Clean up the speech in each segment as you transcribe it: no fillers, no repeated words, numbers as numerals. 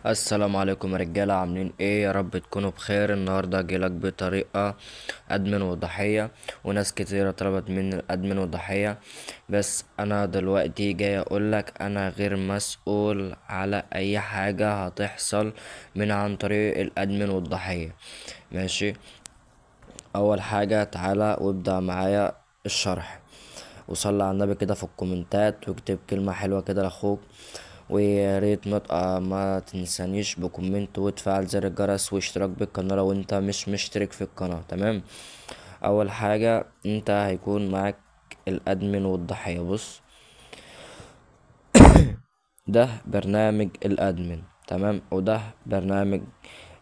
السلام عليكم يا رجاله، عاملين ايه؟ يا رب تكونوا بخير. النهارده هجيلك بطريقه ادمن وضحيه، وناس كتيره طلبت مني الادمن وضحيه. بس انا دلوقتي جاي اقولك انا غير مسؤول على اي حاجه هتحصل من عن طريق الادمن والضحيه. ماشي. اول حاجه تعالى وابدأ معايا الشرح، وصلي على النبي كده في الكومنتات، واكتب كلمة حلوة كده لاخوك. ويا ريت ما تنسانيش بكومنت وتفعل زر الجرس واشتراك بالقناة لو انت مش مشترك في القناة. تمام. اول حاجة انت هيكون معاك الادمن والضحية. بص، ده برنامج الادمن، تمام، وده برنامج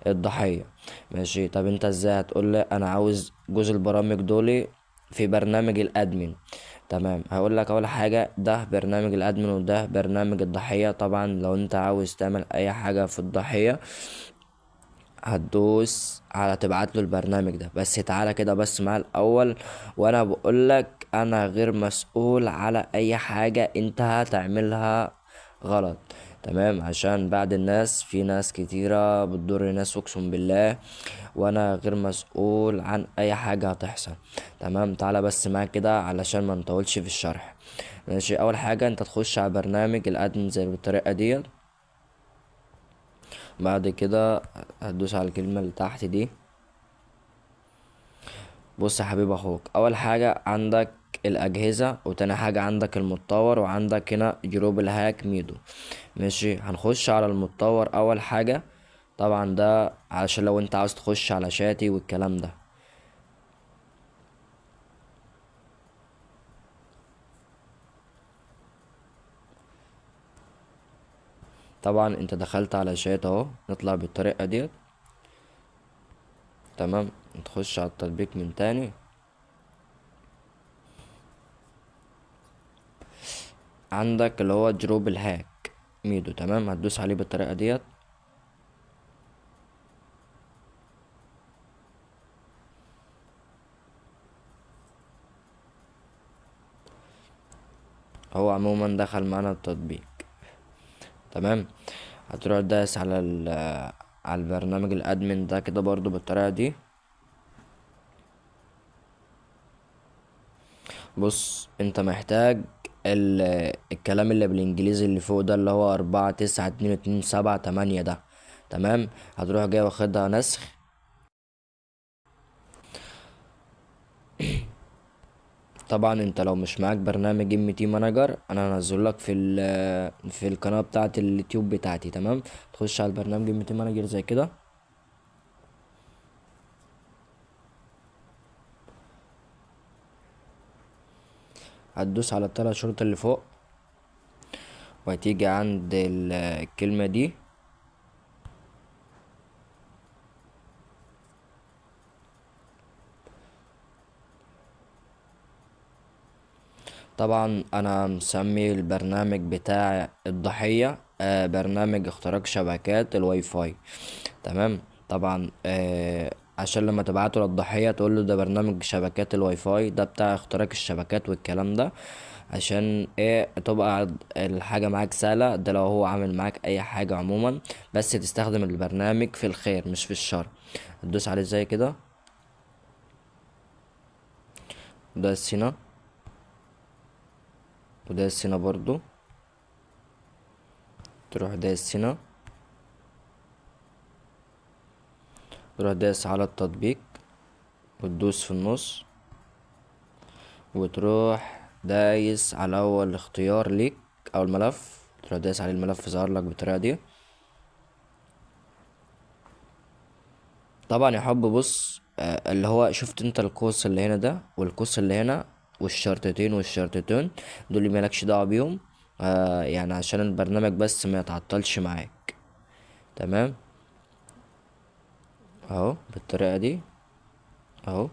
الضحية. ماشي. طب انت ازاي؟ هتقولي انا عاوز جزء البرامج دول في برنامج الادمن. تمام، هقول لك اول حاجه ده برنامج الادمن وده برنامج الضحيه. طبعا لو انت عاوز تعمل اي حاجه في الضحيه هتدوس على تبعت له البرنامج ده. بس تعالى كده بس مع الاول، وانا بقول لك انا غير مسؤول على اي حاجه انت هتعملها غلط. تمام، عشان بعد الناس في ناس كتيرة بتضر ناس اقسم بالله، وانا غير مسؤول عن اي حاجة هتحصل. تمام، تعالى بس معايا كده علشان ما نطولش في الشرح. ماشي. اول حاجة انت تخش على برنامج الادمن زي بالطريقة دي. بعد كده هتدوس على الكلمة اللي تحت دي. بص يا حبيب اخوك، اول حاجة عندك الاجهزة، وتاني حاجة عندك المتطور، وعندك هنا جروب الهاك ميدو. ماشي، هنخش على المتطور اول حاجة. طبعا ده علشان لو انت عاوز تخش على شاتي والكلام ده. طبعا انت دخلت على شات اهو، نطلع بالطريقة ديت. تمام، تخش على التطبيق من تاني. عندك اللي هو جروب الهاك ميدو. تمام، هتدوس عليه بالطريقة ديت. هو عموما دخل معانا التطبيق. تمام، هتروح داس على على البرنامج الادمن ده كده برضو بالطريقة دي. بص، انت محتاج الكلام اللي بالانجليزي اللي فوق ده، اللي هو 4 9 2 2 7 8 ده. تمام، هتروح جاي واخدها نسخ. طبعا انت لو مش معاك برنامج ام تي مانجر انا هنزل لك في القناه بتاعه اليوتيوب بتاعتي. تمام، تخش على البرنامج ام تي مانجر زي كده. هتدوس على الثلاث شروط اللي فوق، وهتيجي عند الكلمه دي. طبعا انا مسمي البرنامج بتاع الضحيه برنامج اختراق شبكات الواي فاي. تمام. طبعا عشان لما تبعته للضحية تقول له ده برنامج شبكات الواي فاي ده بتاع اختراق الشبكات والكلام ده، عشان ايه تبقى الحاجة معاك سهلة. ده لو هو عامل معاك اي حاجة عموما، بس تستخدم البرنامج في الخير مش في الشر. تدوس عليه زي كده، وده السينا، وده السينا برضو. تروح ده السينا، تروح داس على التطبيق، وتدوس في النص، وتروح دايس على اول اختيار ليك او الملف. تروح دايس على الملف ظهر لك بالطريقه دي. طبعا يا حب بص، اللي هو شفت انت القوس اللي هنا ده والقوس اللي هنا والشرطتين والشرطتين دول اللي مالكش دعوه بيهم. يعني عشان البرنامج بس ما يتعطلش معاك. تمام، اهو بالطريقه دي اهو.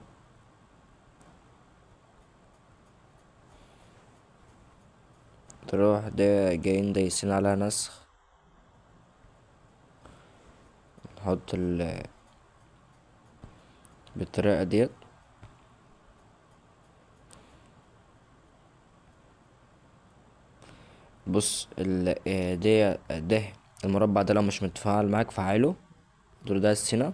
تروح ده جايين دايسين على نسخ، نحط بالطريقه ديت. بص ده المربع ده لو مش متفاعل معاك فعله، دور ده السنة،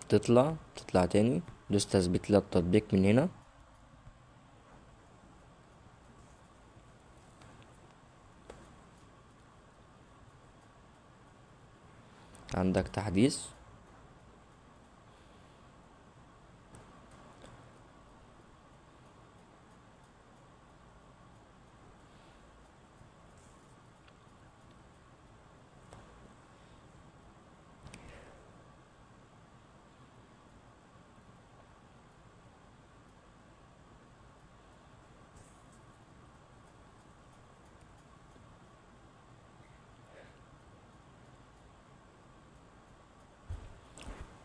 تطلع تاني، دوس تثبيت للتطبيق من هنا. عندك تحديث،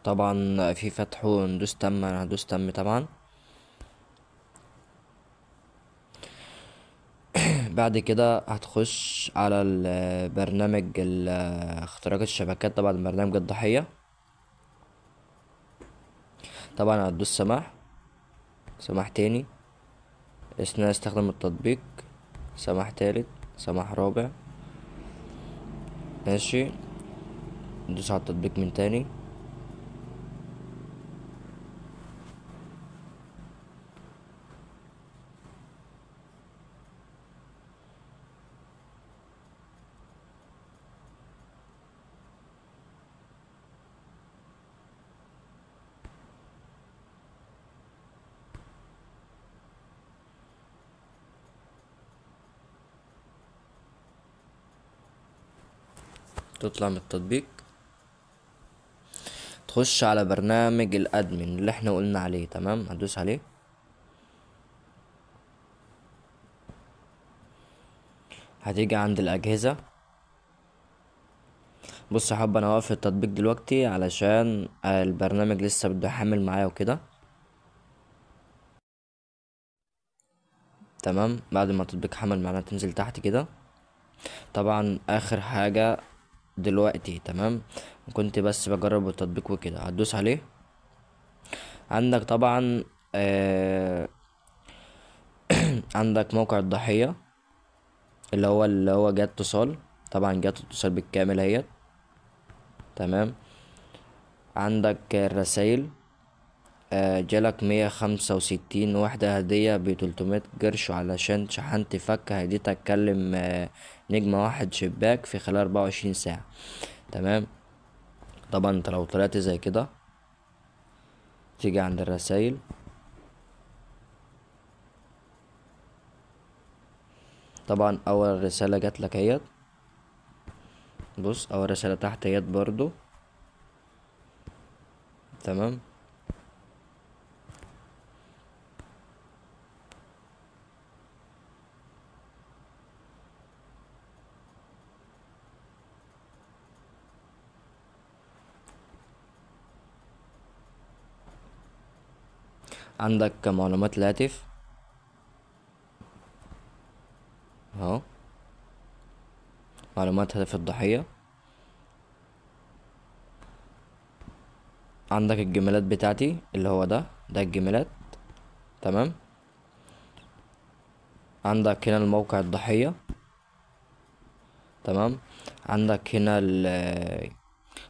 طبعا في فتح وندوس تم. انا هدوس تم طبعا. بعد كده هتخش على البرنامج اختراق الشبكات، طبعا برنامج الضحية. طبعا هتدوس سماح تاني اثناء استخدام التطبيق، سماح تالت، سماح رابع، ماشي. ندوس على التطبيق من تاني. تطلع من التطبيق، تخش على برنامج الادمن اللي احنا قلنا عليه، تمام. هتدوس عليه. هتيجي عند الاجهزة. بص يا حب، انا واقف في التطبيق دلوقتي علشان البرنامج لسه بده يحمل معايا وكده، تمام. بعد ما التطبيق حمل معانا تنزل تحت كده. طبعا اخر حاجة دلوقتي، تمام، كنت بس بجرب التطبيق وكده، هتدوس عليه. عندك طبعا آه عندك موقع الضحية اللي هو جهة اتصال. طبعا جهة اتصال بالكامل اهيت، تمام. عندك الرسايل، جالك 165 وحدة هدية ب300 قرش، علشان شحنت فكة هديتك. كلم نجمة واحد شباك في خلال 24 ساعة، تمام. طبعا انت لو طلعت زي كده تيجي عند الرسايل. طبعا اول رسالة جاتلك اهيت، بص اول رسالة تحت اهيت برضو، تمام. عندك معلومات الهاتف اهو، معلومات هدف الضحية. عندك الجميلات بتاعتي اللي هو ده الجميلات، تمام. عندك هنا الموقع الضحية، تمام. عندك هنا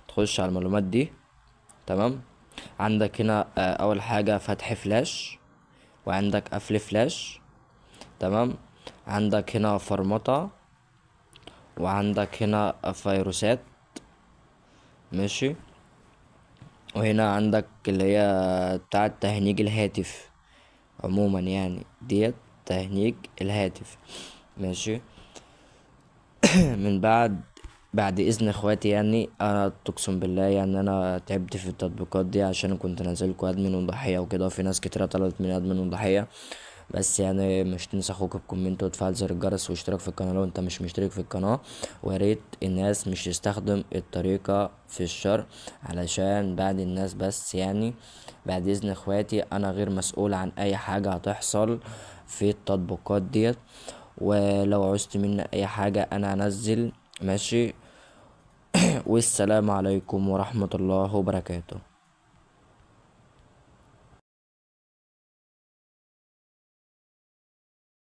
تخش على المعلومات دي، تمام. عندك هنا اول حاجة فتح فلاش، وعندك قفل فلاش، تمام. عندك هنا فرمطة، وعندك هنا فيروسات، ماشي. وهنا عندك اللي هي بتاعة تهنيج الهاتف عموما، يعني ديت تهنيج الهاتف، ماشي. من بعد اذن اخواتي، يعني انا تقسم بالله يعني انا تعبت في التطبيقات دي عشان كنت نازلكوا ادمن وضحيه وكده، وفي ناس كتير طلبت مني ادمن وضحيه. بس يعني مش تنسى اخوك بكومنت وتفعل زر الجرس واشتراك في القناه لو انت مش مشترك في القناه. وياريت الناس مش تستخدم الطريقه في الشر، علشان بعد الناس بس يعني. بعد اذن اخواتي انا غير مسؤول عن اي حاجه هتحصل في التطبيقات ديت. ولو عوزت مني اي حاجة انا انزل، ماشي. والسلام عليكم ورحمة الله وبركاته.